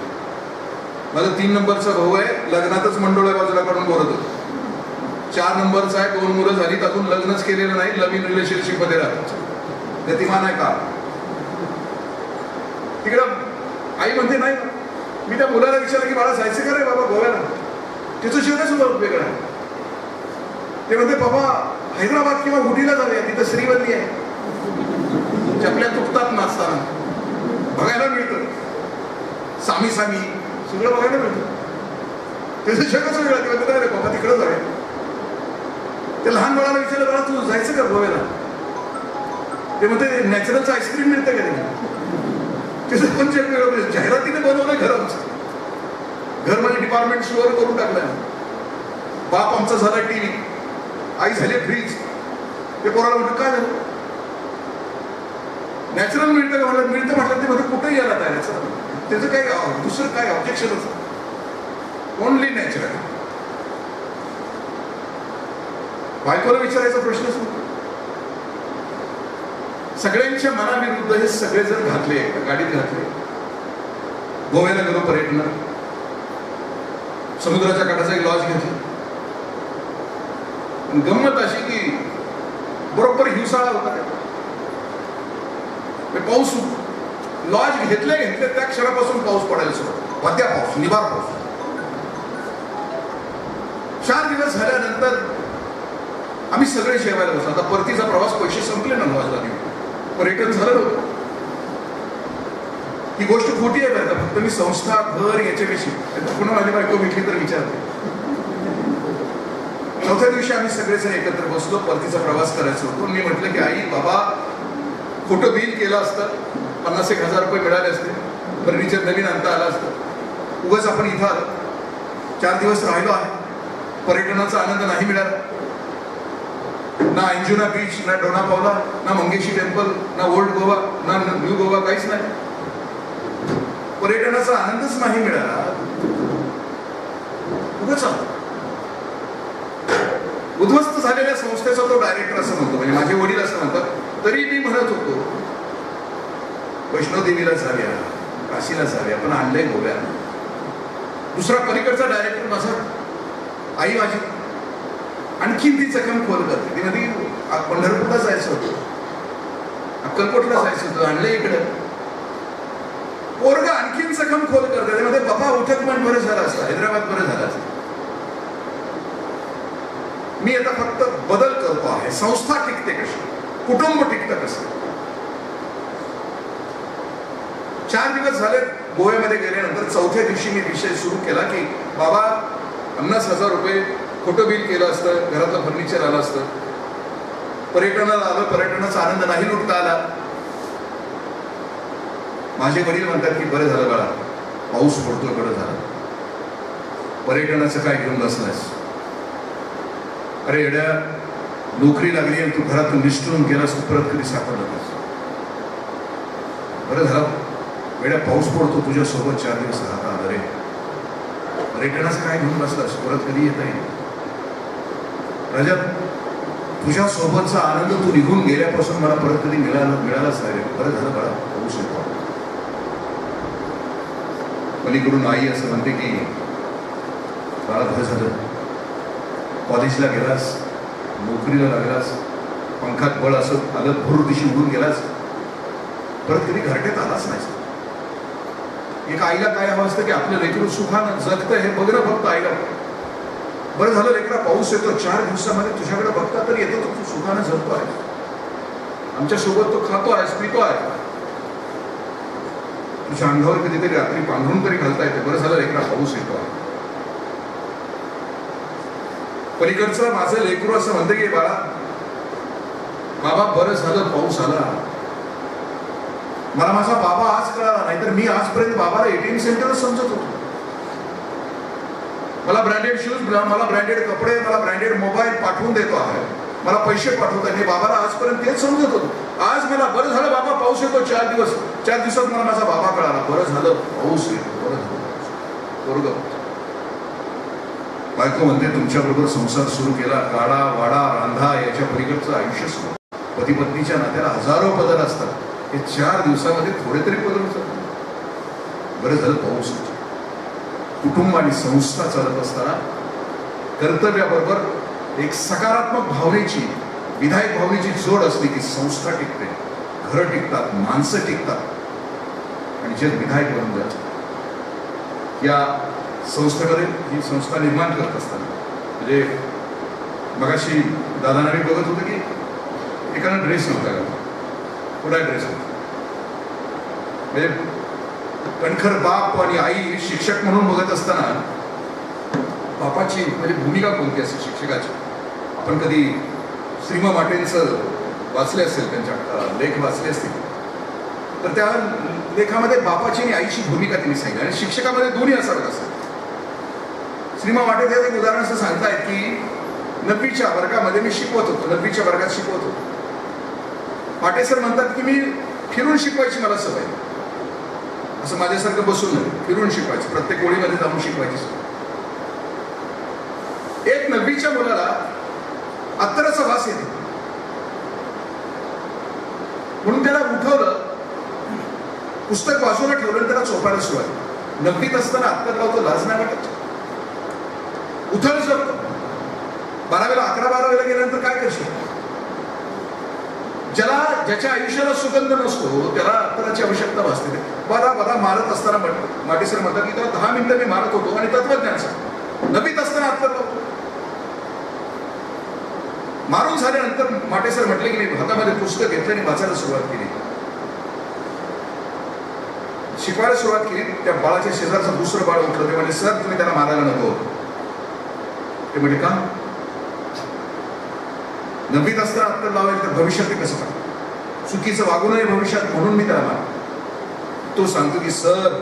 माझा 3 नंबरचा भाऊ आहे, लग्नातच मंडोळ्या बाजूला काढून बोलत होतो. 4 नंबरचा आहे, 2 मुलं झाली, अजून लग्नच केलेलं नाही, नवीन रिलेशनशिप मध्ये राहतात. गतिमान आहे का. तिकडं आई म्हणते नाही. मी त्या मुलाला विचारलं की बाळा जायचं का रे बाबा गोव्याला, तिचं जीवनच वेगळं आहे. ते म्हणते बाबा हैदराबाद किंवा उटीला जाऊया, तिथं श्रीवल्ली आहे, चपल्या तुटतात नाचताना, बघायला मिळतं, सामी सगळं बघायला मिळतं. त्याचं जगच वेगळं. ते म्हणते रे बाबा तिकडं जाऊया. ते लहान मुलाला विचारलं बाळा तू जायचं का गोव्याला. ते म्हणते नॅचरलचं आईस्क्रीम मिळतं का तिकडे. त्याचं पण जग वेगळं. जाहिरातीने बनवलं घर आमचं. घर म्हणजे डिपार्टमेंट स्टोअर करून टाकलं. बाप आमचा झाला टीव्ही, आई झाली फ्रीज. ते पोराला म्हटलं काय झालं. नॅचरल मिळतं का म्हटलं मिळतं. म्हटलं ते म्हणतं कुठेही यायला तयार. त्याचं काही दुसरं काय ऑब्जेक्शनच, ओनली नॅचरल. बायकोला विचारायचा प्रश्नच नव्हता. सगळ्यांच्या मनाविरुद्ध हे सगळेजण घातले, गाडीत घातले, गोव्याला गेलो पर्यटनात. समुद्राच्या काठाचा एक लॉज घेतला. गंमत अशी की बरोबर हिवसाळा होता. पाऊस, लॉज घेतले त्या क्षणापासून पाऊस पडायला सुरुवात. वाद्या पाऊस, निबार पाऊस. 4 दिवस झाल्यानंतर आम्ही सगळे जेवायला बसलो. आता परतीचा प्रवास, पैसे संपले ना लॉजला घेऊन, पर्यटन झालं नव्हतं. ही गोष्ट खोटी आहे बरं का. फक्त मी संस्था, घर याच्याविषयी पुन्हा माझी बायको भेटली तर विचारते. 4थ्या दिवशी आम्ही सगळेजण एकत्र बसलो. परतीचा प्रवास करायचा होतो. मी म्हटलं की आई बाबा खोटं बिल केलं असतं, 50,000 रुपये मिळाले असते, फर्निचर नवीन आणता आलं असतं. उगाच आपण इथं आलो, 4 दिवस राहिलो आहे, पर्यटनाचा आनंद नाही मिळाला. ना अंजुना बीच, ना डोनापावला, ना मंगेशी टेम्पल, ना ओल्ड गोवा, ना न्यू गोवा, काहीच नाही. पर्यटनाचा आनंदच नाही मिळाला. उगाच उद्ध्वस्त झालेल्या संस्थेचा तो डायरेक्टर असं म्हणतो, म्हणजे माझे वडील असं म्हणतात. तरी मी म्हणत होतो वैष्णोदेवीला जाऊया, काशीला जाऊया, पण आणलंय गोव्या. दुसरा पलीकडचा डायरेक्टर माझा आई माझी आणखीन ती जखम खोल करते. ती मध्ये पंढरपूरला जायचं होतं, अक्कलकोटला जायचं होतं, आणलंय इकडं. पोरगा आणखीन जखम खोल करते. त्यामध्ये बाबा उठक मन बरं झालं असतं, हैदराबाद बरं झालं असतं. मी आता फक्त बदल करतो आहे. संस्था टिकते कशी, कुटुंब टिकतं कसं. 4 दिवस झाले गोव्यामध्ये गेल्यानंतर चौथ्या दिवशी मी विषय सुरू केला की बाबा 50,000 रुपये खोटं बिल केलं असतं, घरातलं फर्निचर आलं असतं, पर्यटनाला आलं, पर्यटनाचा आनंद नाही लुटता आला. माझे वडील म्हणतात की बरं झालं बाळा, पाऊस पडतोय, बरं झालं. पर्यटनाचं काय घेऊन बसलास? अरे एवढ्या नोकरी लागली आणि तू घरातून निष्ठून गेलास, तू परत कधी सापडला नाहीस. बरं झालं वेळा पाऊस पडतो, तुझ्या सोबत 4 दिवस राहता आलं रे. पर्यटनाचं काय घेऊन बसलास, परत कधी येता येईल. राजा, तुझ्या सोबतचा आनंद तू निघून गेल्यापासून मला परत कधी मिळालाच नाही रे. बरं झालं बाळा, पाऊस येतो. पलीकडून आई असं म्हणते की बाळा बरं झालं, कॉलेजला गेलास, नोकरीला लागलास, पंखात बळ असं आलं, भूर दिशी उडून गेलास, परत कधी घरट्यात आलाच नाही. एका आईला काय हवं असतं की आपलं लेकरू सुखानं जगतं हे बघणं फक्त आईला. बरं झालं लेकरा, पाऊस येतो, 4 दिवसामध्ये तुझ्याकडे बघता तरी येतो, तू सुखानं जगतो आहे, आमच्या सोबत तो खातो आहेस, पितो आहे, तुझ्या अंगावर कधीतरी रात्री पांघरून तरी घालता येते. बरं झालं लेकरा, पाऊस येतो आहे. पलीकडचं माझं लेकरू असं म्हणतं की बाळा बाबा बरं झालं पाऊस आला. मला माझा बाबा आज कळाला, नाहीतर मी आजपर्यंत बाबाला एटीएम सेंटरच समजत होतो. मला ब्रँडेड शूज, मला ब्रँडेड कपडे, मला ब्रँडेड मोबाईल पाठवून देतो आहे, मला पैसे पाठवतात, हे बाबाला आजपर्यंत तेच समजत होतो. आज मला बरं झालं बाबा पाऊस येतो, 4 दिवसात मला माझा बाबा कळाला. बरं झालं पाऊस येतो, बरं झालं. बरोबर. बायको म्हणते तुमच्याबरोबर संसार सुरू केला, गाडा वाडा रांधा याच्या पलीकडचं आयुष्य सुरू. पती पत्नीच्या नात्याला हजारो बदल असतात, हे 4 दिवसामध्ये थोडे तरी बदल होतात. बरं झालं पाऊस येतो. कुटुंब आणि संस्था चालत असताना कर्तव्याबरोबर एक सकारात्मक भावनेची, विधायक भावनेची जोड असली की संस्था टिकते, घरं टिकतात, माणसं टिकतात आणि जग विधायक बनून जातं. या संस्थेमध्ये ही संस्था निर्माण करत असताना म्हणजे मगाशी दादांना मी बघत होतो की एकानं ड्रेस नव्हता का, कुठला ड्रेस होता, म्हणजे कणखर बाप आणि आई शिक्षक म्हणून बघत असताना बापाची म्हणजे भूमिका कोणती असते शिक्षकाची. आपण कधी श्रीमा माटेंचं वाचले असेल, त्यांच्या लेख वाचले असतील, तर त्या लेखामध्ये बापाची आणि आईची भूमिका त्यांनी सांगितली आणि शिक्षकामध्ये दोन्ही असावं असं. श्रीमा माटे त्यात एक उदाहरण असं सांगतायत की 9वीच्या वर्गामध्ये मी शिकवत होतो, 9वीच्या वर्गात शिकवत होतो. माटे सर म्हणतात की मी फिरून शिकवायची मला सवय, असं माझ्यासारखं बसून नाही, फिरून शिकवायचं, प्रत्येक ओळीमध्ये जाऊन शिकवायची सवय. एक 9वीच्या मुलाला अत्तराचा वास येतो म्हणून त्याला उठवलं, पुस्तक बाजूला ठेवलं, त्याला चोपायला सुरुवात. 9वीत असताना अत्तर लावतो, लाज नाही वाटत, उथळ शकतो. 12वीला 11-12वीला गेल्यानंतर काय करशील? ज्याच्या आयुष्याला सुगंध नसतो त्याला अत्तराची आवश्यकता भासते. बदा मारत असताना माटे सर म्हणतात की त्याला 10 मिनिटं मी मारत होतो आणि तत्वज्ञान सांग. 9वीत असताना अत्तर लावतो. मारून झाल्यानंतर माटे सर म्हटले की मी हातामध्ये पुस्तक घेतलं आणि वाचायला सुरुवात केली, शिकवायला सुरुवात केली. त्या बाळाच्या शेजारचं दुसरं बाळ उठलं, ते म्हणजे सर तुम्ही त्याला मारायला नको. ते म्हणजे का? 9वीत असताना अत्तर लावायला तर भविष्यात ते कसं पाहिजे, चुकीचं वागू नये भविष्यात म्हणून मी त्याला मारतो. तो सांगतो की सर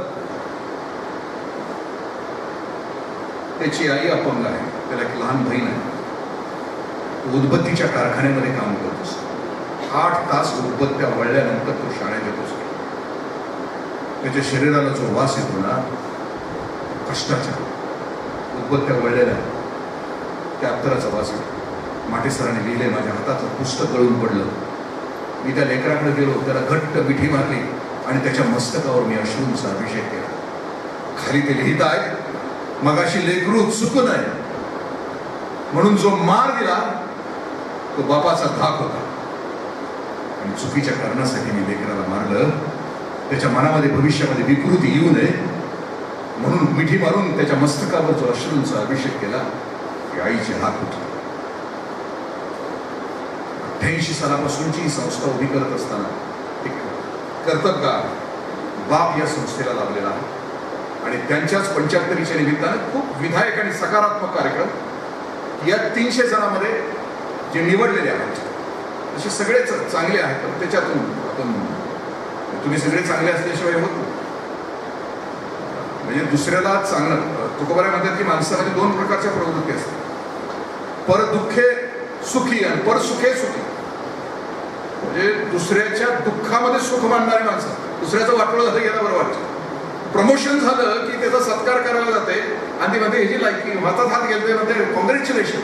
त्याची आई अपंग आहे, त्याला एक लहान बहीण आहे, उदबत्तीच्या कारखान्यामध्ये काम करत असतो. 8 तास उदबत्त्या वळल्यानंतर तो शाळेत येत असतो. त्याच्या शरीराला जो वास येतो ना, कष्टाच्या उदबत्त्या वळलेल्या त्या अत्तराचा वास येतो. माटे सरांनी लिहिले, माझ्या हाताचं पुस्तक गळून पडलं. मी त्या लेकराकडे गेलो, त्याला घट्ट मिठी मारली आणि त्याच्या मस्तकावर मी अश्रूंचा अभिषेक केला. खाली ते लिहित आहे, मगाशी लेकरू चुकून आहे म्हणून जो मार दिला तो बापाचा धाक होता आणि चुकीच्या कारणासाठी मी लेकराला मारलं. त्याच्या मनामध्ये भविष्यामध्ये विकृती येऊ नये म्हणून मिठी मारून त्याच्या मस्तकावर जो अश्रूंचा अभिषेक केला ती आईची हाक होती. 88 सालापासूनची ही संस्था उभी करत असताना एक कर्तबगार बाप या संस्थेला लाभलेला आहे आणि त्यांच्याच 75च्या निमित्तानं खूप विधायक आणि सकारात्मक कार्यक्रम या 300 जणांमध्ये जे निवडलेले आहेत असे सगळेच चांगले आहेत. पण त्याच्यातून आपण तुम्ही सगळे चांगले असल्याशिवाय होत नाही. म्हणजे दुसऱ्याला चांगलं तुकोबाराय म्हणतात की माणसामध्ये 2 प्रकारच्या प्रवृत्ती असतात, पर दुःखे सुखी आणि पर सुखे सुखी. म्हणजे दुसऱ्याच्या दुःखामध्ये सुख मानणारी माणसं, दुसऱ्याचं वाटोळं झालं गेला बरं वाटतं. प्रमोशन झालं की त्याचा सत्कार करायला जाते आणि ती म्हणते ह्याची लायकी, हातात हात गेलते म्हणते कॉंग्रॅच्युलेशन,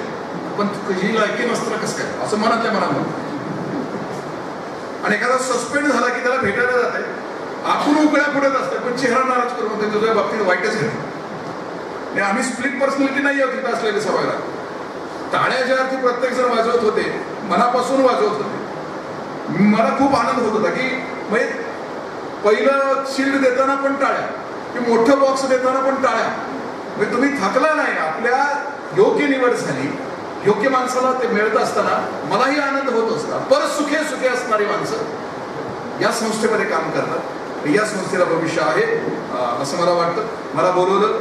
पण ही लायकी नसताना कसं काय असं मनातल्या मनामध्ये. आणि एखादा सस्पेंड झाला की त्याला भेटायला जाते, आपण उकळ्या फुटत असते पण चेहरा नाराज करून म्हणते तुझ्या बाबतीत वाईटच घडते. आम्ही स्प्लिट पर्सनॅलिटी नाही आहोत तिथं असलेले सभागृहात. टाळ्या ज्या अर्थी प्रत्येक जण वाजवत होते, मनापासून वाजवत होते. मला खूप आनंद होत होता की म्हणजे पहिलं शिल्ड देताना पण टाळ्या, की मोठं बॉक्स देताना पण टाळ्या. म्हणजे तुम्ही थकला नाही, आपल्या योग्य निवड झाली, योग्य माणसाला ते मिळत असताना मलाही आनंद होत असता. परत सुखे सुखे असणारी माणसं या संस्थेमध्ये काम करतात. या संस्थेला भविष्य आहे असं मला वाटतं. मला बोलवलं,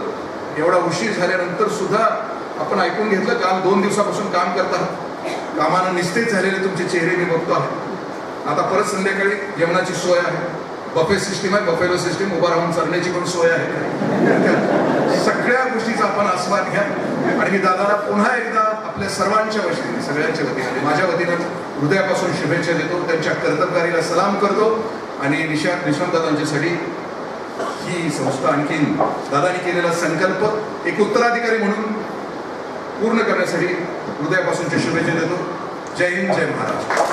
एवढा उशीर झाल्यानंतर सुद्धा आपण ऐकून घेतलं. काल 2 दिवसापासून काम करतात, कामानं निस्तेज झालेले तुमचे चेहरे मी बघतो आहे. आता परत संध्याकाळी जेवणाची सोय आहे, बफे सिस्टीम आहे, बफेलो सिस्टीम, उभा राहून चालण्याची पण सोय आहे. सगळ्या गोष्टीचा आपण आस्वाद घ्या. आणि मी दादाला पुन्हा एकदा आपल्या सर्वांच्या वतीने, सगळ्यांच्या वतीने, माझ्या वतीनं हृदयापासून शुभेच्छा देतो. त्यांच्या कर्तबगारीला सलाम करतो आणि निशांत दादांच्यासाठी ही संस्था आणखीन दादांनी केलेला संकल्प एक उत्तराधिकारी म्हणून पूर्ण करण्यासाठी हृदयापासूनच्या शुभेच्छा देतो. जय हिंद, जय महाराष्ट्र.